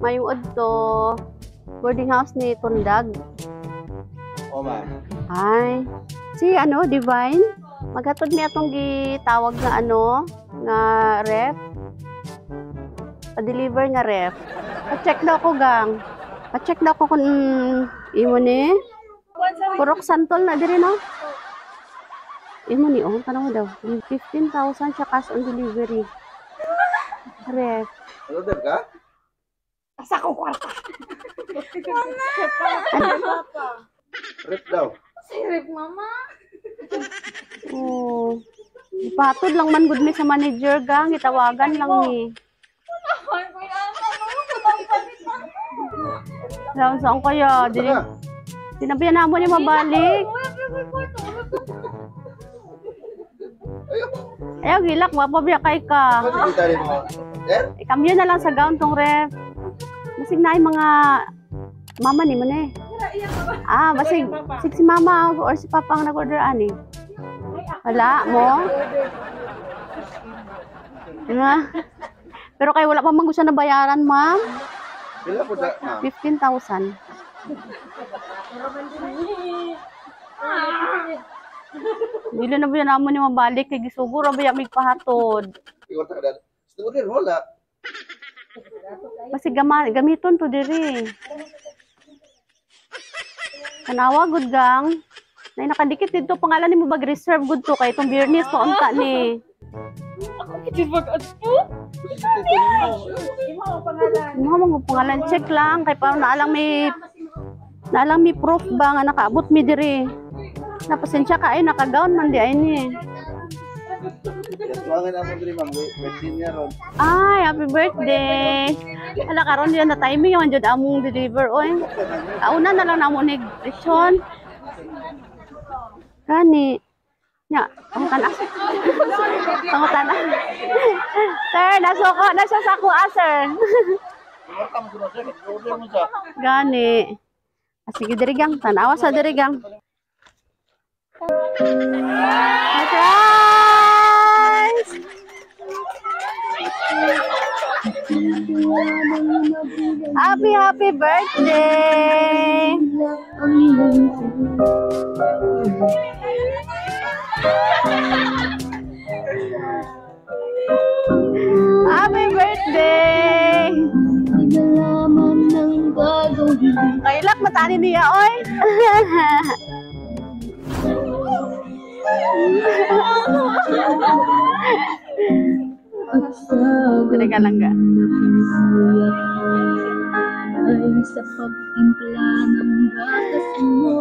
Mayuod to boarding house ni Tundag. O ma'am. Ay, si ano, Divine, maghatod mi atong gitawag nga ano, nga ref. Pa-deliver nga ref. Pa-check daw ko gang. Pa-check daw ko kung imo ni. Purok santol na diri no? Imo ni oh, tanong mo daw. 15,000 siya cash on delivery. Ref. Order ka? Asa ko kwarta. Rep daw. Si Rip, mama. Oh. Ipatod lang man gud mi sa manager gang, itawagan lang ni. Ay, kuya, ano? Kutang palit na. Lang saan kaya? Sinabihan na mo ni mabalik. Ayaw, gilak, mapabiya kay ka. Ano yung tari mo? Ikamyo na lang sa gown tong ref. Masig na yung mga mama ni mo na eh. Ah, masig si mama or si papa ang nag-order ani. Wala mo? Pero kayo wala pa man gusto na bayaran, ma'am. Pila po da, ma'am? 15,000. Dili na ba yan mo ni mabalik kay gisuguro ba yan may pahatod. Iwan ta ka dad. Order, wala. Kasi gamiton to diri. Tanawa good gang. Nay nakadikit dito pangalan nimo bag reserve good to kay itong Bernice to unta ni. Ako kitibag po. Imo ang pangalan. Mo pangalan check lang kay para naalang may proof ba nga nakaabot mi diri. Napasensya ka ay nakagaon man di ay ni. Tuwangan ako diri ma'am. Birthday niya ron. Ay, happy birthday. Ala karon diyan na timing yung jud among deliver oy. Kauna na lang namo ni Rishon. Kani. Nya, ang tanas. Ang tanas. Sir, nasuko na siya sa kuha, sir. Order mo siya. Gani. Sige dirigang, tanawa sa dirigang. Surprise! Happy birthday! Happy birthday! Kailak matani niya, oy! Tidak ka lang ga. Sa pagtimpla ng gatas mo.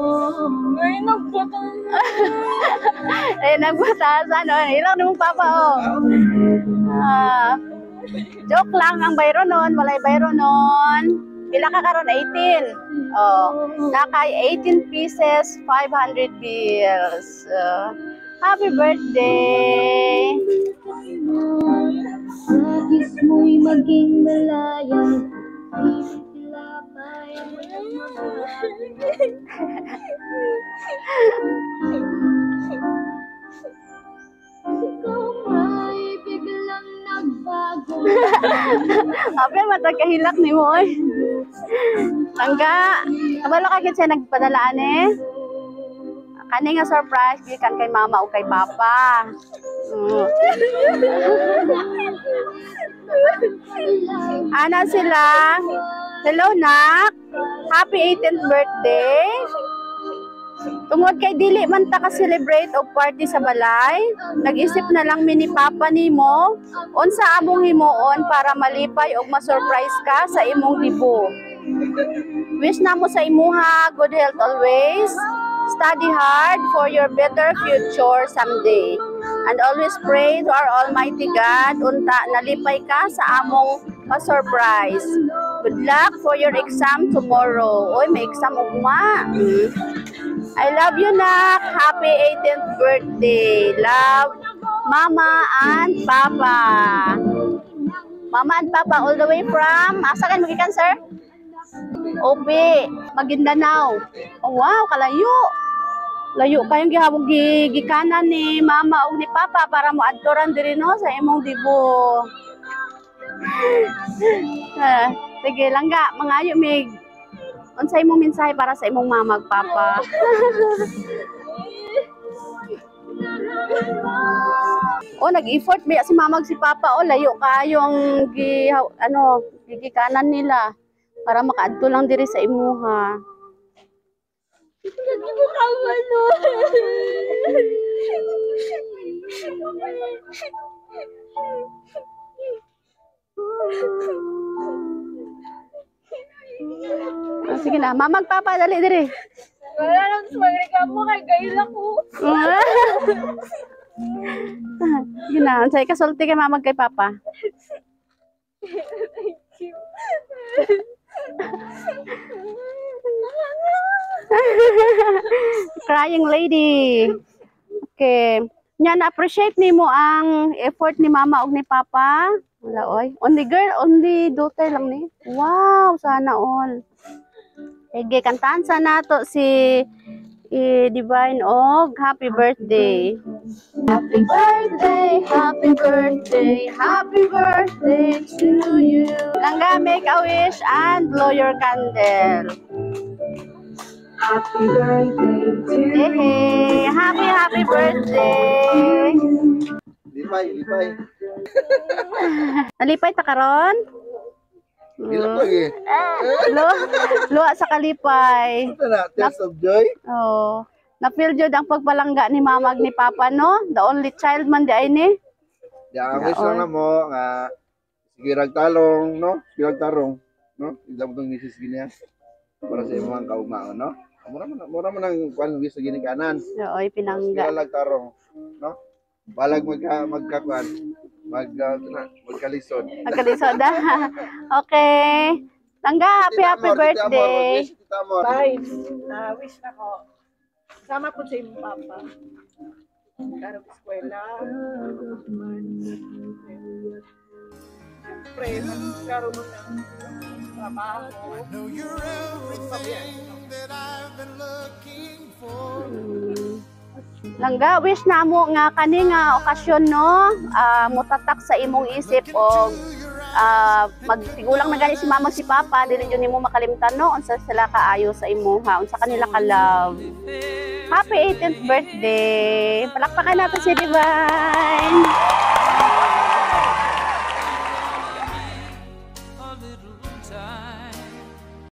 Ay, nagbatang. Eh, nagbatasan, no? Ilang namang papa, oh. Joke lang ang bayro nun. Walay bayro nun. Pila ka karon 18. Oh, nakay 18 pieces, 500 bills. Happy birthday! Nais mo'y maging malaya. Ikaw ay biglang nagbago. Ape, matagkahilak ni mo, oy. Tangga, kabalo ka kit siya nagpadalaan eh. Kani nga surprise gikan kay mama o kay papa. Ana sila. Hello, nak. Happy 18th birthday. Tungod kay dili man ta ka-celebrate og party sa balay, nag-isip na lang mi ni papa nimo unsa among himuon para malipay og ma-surprise ka sa imong libo. Wish namo sa imuha good health always. Study hard for your better future someday. And always pray to our Almighty God unta nalipay ka sa among pa-surprise. Good luck for your exam tomorrow. Oy, may exam ugma. I love you, nak. Happy 18th birthday. Love, Mama and Papa. Mama and Papa all the way from, asa kan magikan, sir? Opi, Maguindanao. Oh, wow, kalayo. Layo kayong gihabog gikanan ni Mama ug ni Papa para mo adtoran diri no sa imong dibo. Sige, langga, mangayo mig. Unsay mo mensahe para sa imong mama ug papa? O nag-effort ba si mama ug si papa o layo kaayo ang gigikanan nila para makaadto lang diri sa imuha. Hindi mo kabalo. Ah, sige na, mama ug papa dali diri. Wala nang magreklamo kay gaila ko. Sige na, unsay kasulti kay mama ug kay papa? Thank you. Crying lady. Okay. Nya na-appreciate nimo ang effort ni mama ug ni papa? Wala oy. Only girl, only daughter lang ni. Wow, sana all. Sige, kantahan sa nato si Divine og happy birthday. Happy birthday, happy birthday, happy birthday to you. Langga, make a wish and blow your candle. Happy birthday to Hey, happy birthday. Lipay. Nalipay ta karon? Ilang lagi. Luwa sa kalipay. Ito na, tears of joy. Oh, na-feel jud ang pagpalangga ni mama ug ni papa no? The only child man di ay ni. Ya, wish lang na mo nga sige ragtalong, no? Sige ragtarong, no? Ida mo tong misis giniya para sa imong kaugmaon, no? Mura man ang kwan wish gini kanan. Oy, Sige pinangga. ragtarong, no? Balag magkakwan, magkalisod. Magkalisod da. Okay. Langga, happy birthday. Bye. Wish na ko. Sama po sa imong papa. Karong eskwela. Siyempre, magkaroon mo ng trabaho. Langga, wish na mo nga kani nga okasyon no, mutatak sa imong isip og magtigulang na gani si mama si papa, dili jud nimo makalimtan no unsa sila kaayo sa imuha, unsa kanila ka love. Happy 18th birthday. Palakpakan natin si Divine.